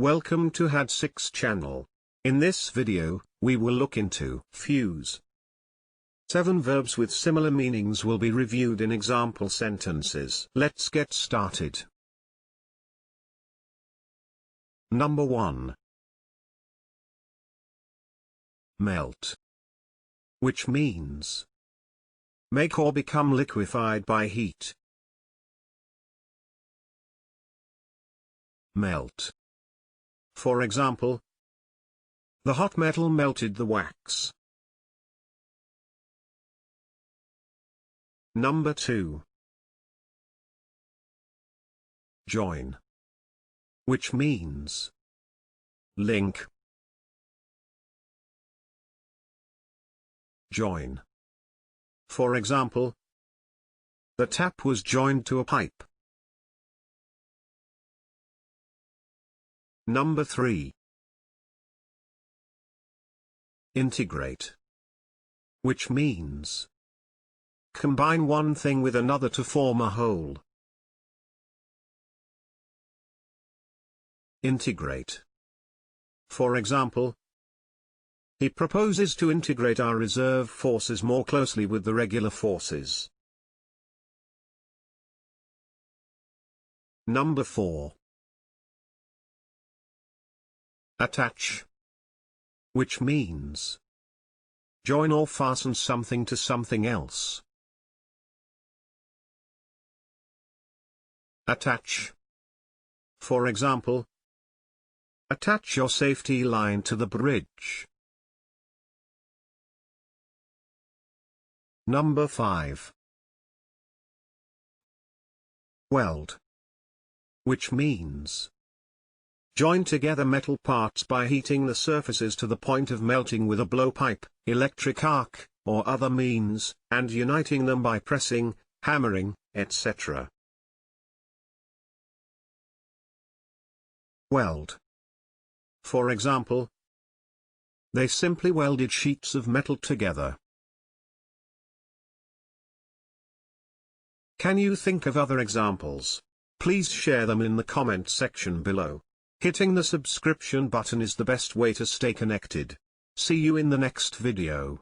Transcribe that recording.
Welcome to Had6 channel. In this video, we will look into fuse. 7 verbs with similar meanings will be reviewed in example sentences. Let's get started. Number 1. Melt. Which means make or become liquefied by heat. Melt. For example, the hot metal melted the wax. Number 2. Join. Which means link. Join. For example, the tap was joined to a pipe. Number 3. Integrate. Which means combine one thing with another to form a whole. Integrate. For example, he proposes to integrate our reserve forces more closely with the regular forces. Number 4. Attach. Which means join or fasten something to something else. Attach. For example, attach your safety line to the bridge. Number 5. Weld. Which means join together metal parts by heating the surfaces to the point of melting with a blowpipe, electric arc, or other means, and uniting them by pressing, hammering, etc. Weld. For example, they simply welded sheets of metal together. Can you think of other examples? Please share them in the comment section below. Hitting the subscription button is the best way to stay connected. See you in the next video.